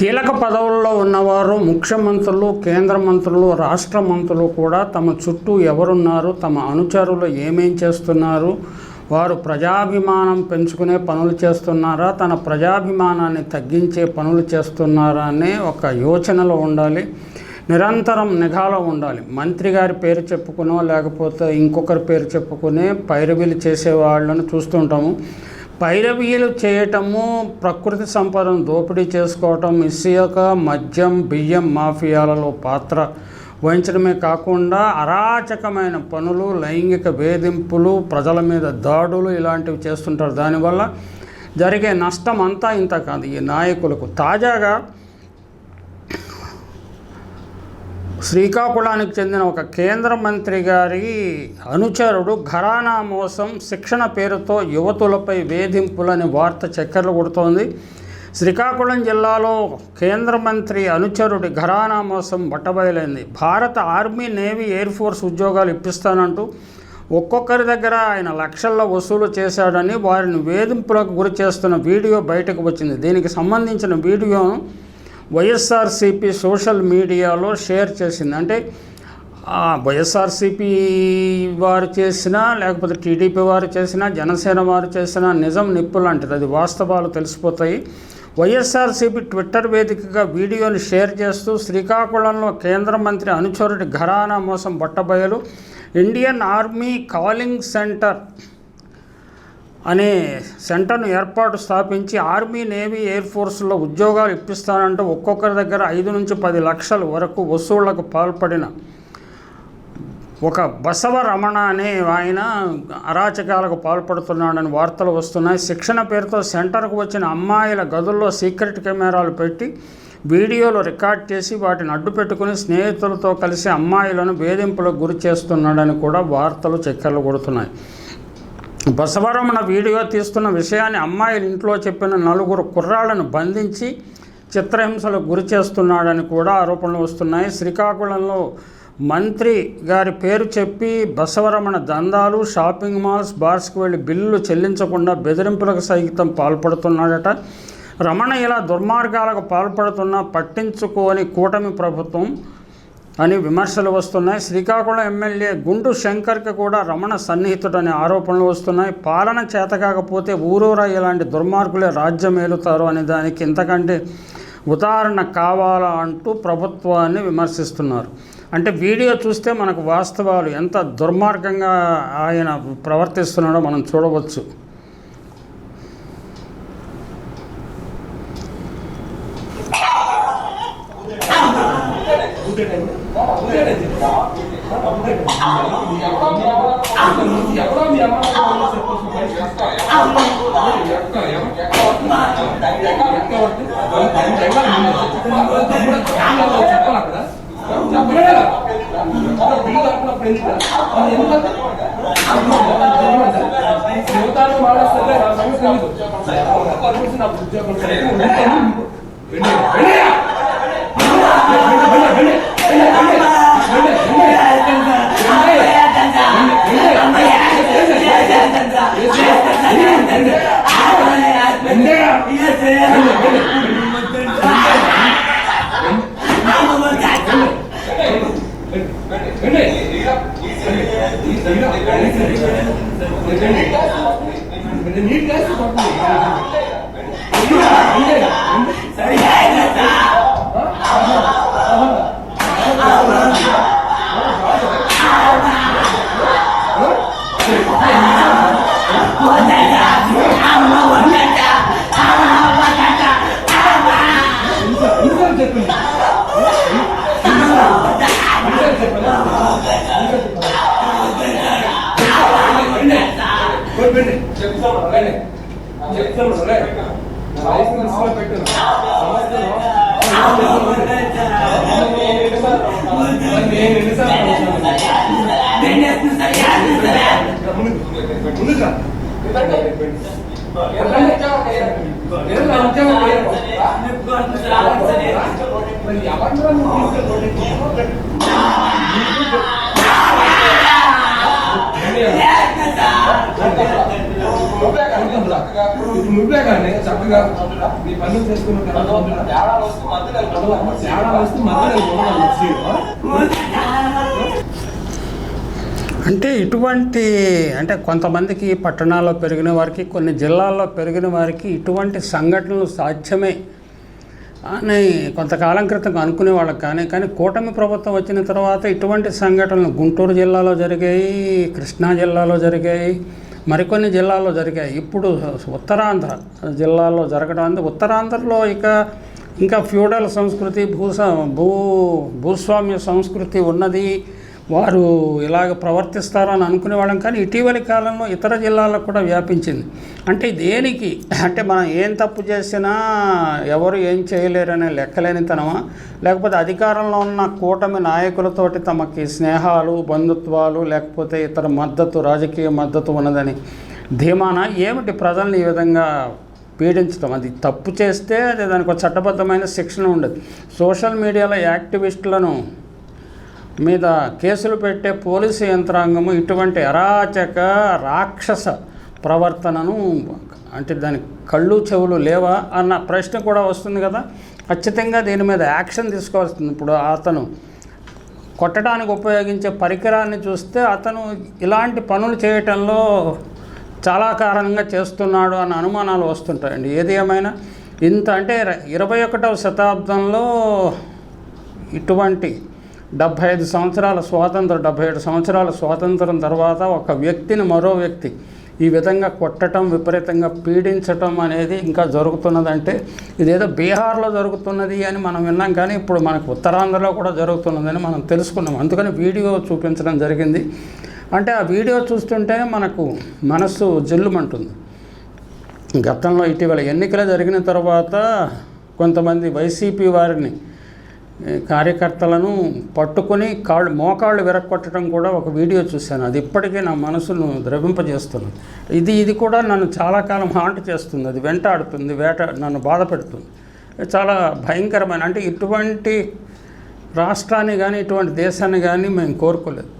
కీలక పదవుల్లో ఉన్నవారు ముఖ్యమంత్రులు, కేంద్ర మంత్రులు, రాష్ట్ర మంత్రులు కూడా తమ చుట్టూ ఎవరున్నారు, తమ అనుచరులు ఏమేం చేస్తున్నారు, వారు ప్రజాభిమానం పెంచుకునే పనులు చేస్తున్నారా, తన ప్రజాభిమానాన్ని తగ్గించే పనులు చేస్తున్నారా అనే ఒక యోచనలో ఉండాలి. నిరంతరం నిఘాలో ఉండాలి. మంత్రి గారి పేరు చెప్పుకునో లేకపోతే ఇంకొకరి పేరు చెప్పుకునే పైరవీలు చేసే వాళ్ళని చూస్తుంటాము. పైరవీలు చేయటము, ప్రకృతి సంపదను దోపిడీ చేసుకోవటం, ఇసుక, మద్యం, బియ్యం మాఫియాలలో పాత్ర వహించడమే కాకుండా అరాచకమైన పనులు, లైంగిక వేధింపులు, ప్రజల మీద దాడులు ఇలాంటివి చేస్తుంటారు. దానివల్ల జరిగే నష్టం అంతా ఇంత కాదు ఈ నాయకులకు. తాజాగా శ్రీకాకుళానికి చెందిన ఒక కేంద్ర మంత్రి గారి అనుచరుడు ఘరానా మోసం, శిక్షణ పేరుతో యువతులపై వేధింపులని వార్త చక్కర్లు కొడుతోంది. శ్రీకాకుళం జిల్లాలో కేంద్ర మంత్రి అనుచరుడి ఘరానా మోసం బట్టబయలైంది. భారత ఆర్మీ, నేవీ, ఎయిర్ ఫోర్స్ ఉద్యోగాలు ఇప్పిస్తానంటూ ఒక్కొక్కరి దగ్గర ఆయన లక్షల్లో వసూలు చేశాడని, వారిని వేధింపులకు గురి చేస్తున్న వీడియో బయటకు వచ్చింది. దీనికి సంబంధించిన వీడియోను వైఎస్ఆర్సీపీ సోషల్ మీడియాలో షేర్ చేసింది. అంటే వైఎస్ఆర్సీపీ వారు చేసినా లేకపోతే టీడీపీ వారు చేసినా జనసేన వారు చేసినా నిజం నిప్పు లాంటిది, అది వాస్తవాలు తెలిసిపోతాయి. వైఎస్ఆర్సీపీ ట్విట్టర్ వేదికగా వీడియోని షేర్ చేస్తూ శ్రీకాకుళంలో కేంద్ర మంత్రి అనుచరుడి ఘరానా మోసం బట్టబయలు, ఇండియన్ ఆర్మీ కాలింగ్ సెంటర్ అనే సెంటర్ను స్థాపించి ఆర్మీ, నేవీ, ఎయిర్ ఫోర్స్లో ఉద్యోగాలు ఇప్పిస్తానంటూ ఒక్కొక్కరి దగ్గర 5 నుంచి 10 లక్షల వరకు వసూళ్లకు పాల్పడిన ఒక బసవరమణ అనే ఆయన అరాచకాలకు పాల్పడుతున్నాడని వార్తలు వస్తున్నాయి. శిక్షణ పేరుతో సెంటర్కు వచ్చిన అమ్మాయిల గదుల్లో సీక్రెట్ కెమెరాలు పెట్టి వీడియోలు రికార్డ్ చేసి వాటిని అడ్డు పెట్టుకుని స్నేహితులతో కలిసి అమ్మాయిలను వేధింపులకు గురి చేస్తున్నాడని కూడా వార్తలు చక్కర్లు కొడుతున్నాయి. బసవరమణ వీడియో తీస్తున్న విషయాన్ని అమ్మాయిల ఇంట్లో చెప్పిన 4 కుర్రాళ్లను బంధించి చిత్రహింసలకు గురి చేస్తున్నాడని కూడా ఆరోపణలు వస్తున్నాయి. శ్రీకాకుళంలో మంత్రి గారి పేరు చెప్పి బసవరమణ దందాలు, షాపింగ్ మాల్స్, బార్స్కి వెళ్ళి బిల్లులు చెల్లించకుండా బెదిరింపులకు సైతం పాల్పడుతున్నాడట. రమణ ఇలా దుర్మార్గాలకు పాల్పడుతున్నా పట్టించుకోని కూటమి ప్రభుత్వం అని విమర్శలు వస్తున్నాయి. శ్రీకాకుళం ఎమ్మెల్యే గుండు శంకర్కి కూడా రమణ సన్నిహితుడనే ఆరోపణలు వస్తున్నాయి. పాలన చేతకాకపోతే ఊరూరా ఇలాంటి దుర్మార్గులే రాజ్యం ఏలుతారు అనే దానికి ఇంతకంటే ఉదాహరణ కావాలా అంటూ ప్రభుత్వాన్ని విమర్శిస్తున్నారు. అంటే వీడియో చూస్తే మనకు వాస్తవాలు ఎంత దుర్మార్గంగా ఆయన ప్రవర్తిస్తున్నాడో మనం చూడవచ్చు. నువ్వే కానీ చక్కగా నీ పనులు చేసుకున్న తేడా వస్తే అంటే ఇటువంటి అంటే కొంతమందికి పట్టణాల్లో పెరిగిన వారికి కొన్ని జిల్లాల్లో పెరిగిన వారికి ఇటువంటి సంఘటనలు సాధ్యమే అని కొంతకాలం క్రితం అనుకునే వాళ్ళకి కానీ కూటమి ప్రభుత్వం వచ్చిన తర్వాత ఇటువంటి సంఘటనలు గుంటూరు జిల్లాలో జరిగాయి, కృష్ణా జిల్లాలో జరిగాయి, మరికొన్ని జిల్లాల్లో జరిగాయి. ఇప్పుడు ఉత్తరాంధ్ర జిల్లాలో జరగడం అంటే ఉత్తరాంధ్రలో ఇంకా ఫ్యూడల్ సంస్కృతి భూస్వామ్య సంస్కృతి ఉన్నది, వారు ఇలాగ ప్రవర్తిస్తారని అనుకునే వాళ్ళం. కానీ ఇటీవలి కాలంలో ఇతర జిల్లాల్లో కూడా వ్యాపించింది. అంటే దేనికి అంటే మనం ఏం తప్పు చేసినా ఎవరు ఏం చేయలేరనే లెక్కలేనితనమా, లేకపోతే అధికారంలో ఉన్న కూటమి నాయకులతోటి తమకి స్నేహాలు, బంధుత్వాలు, లేకపోతే ఇతర మద్దతు, రాజకీయ మద్దతు ఉన్నదని ధీమానా, ఏమిటి ప్రజల్ని ఈ విధంగా పీడించడం? అది తప్పు చేస్తే అది దానికి ఒక చట్టబద్ధమైన శిక్షణ ఉండదు. సోషల్ మీడియాలో యాక్టివిస్టులను మీద కేసులు పెట్టే పోలీసు యంత్రాంగము ఇటువంటి అరాచక రాక్షస ప్రవర్తనను అంటే దానికి కళ్ళు చెవులు లేవా అన్న ప్రశ్న కూడా వస్తుంది కదా. ఖచ్చితంగా దీని మీద యాక్షన్ తీసుకోవాల్సింది. ఇప్పుడు అతను కొట్టడానికి ఉపయోగించే పరికరాన్ని చూస్తే అతను ఇలాంటి పనులు చేయటంలో చాలా కారణంగా చేస్తున్నాడు అన్న అనుమానాలు వస్తుంటాయండి. ఏది ఏమైనా ఇంత అంటే 21వ శతాబ్దంలో ఇటువంటి 75 సంవత్సరాల స్వాతంత్రం, 77 సంవత్సరాల స్వాతంత్రం తర్వాత ఒక వ్యక్తిని మరో వ్యక్తి ఈ విధంగా కొట్టడం, విపరీతంగా పీడించటం అనేది ఇంకా జరుగుతున్నదంటే ఇదేదో బీహార్లో జరుగుతున్నది అని మనం విన్నాం. కానీ ఇప్పుడు మనకు ఉత్తరాంధ్రలో కూడా జరుగుతున్నదని మనం తెలుసుకున్నాం. అందుకని వీడియో చూపించడం జరిగింది. అంటే ఆ వీడియో చూస్తుంటే మనకు మనస్సు జల్లుమంటుంది. గతంలో ఇటీవల ఎన్నికలు జరిగిన తర్వాత కొంతమంది వైసీపీ వారిని కార్యకర్తలను పట్టుకొని మోకాళ్ళు విరక్కొట్టడం కూడా ఒక వీడియో చూశాను. అది ఇప్పటికీ నా మనసును ద్రవింపజేస్తుంది. ఇది కూడా నన్ను చాలా కాలం హాంట్ చేస్తుంది, అది వెంటాడుతుంది, నన్ను బాధ పెడుతుంది. చాలా భయంకరమైన అంటే ఇటువంటి రాష్ట్రాన్ని కానీ ఇటువంటి దేశాన్ని కానీ మేము కోరుకోలేదు.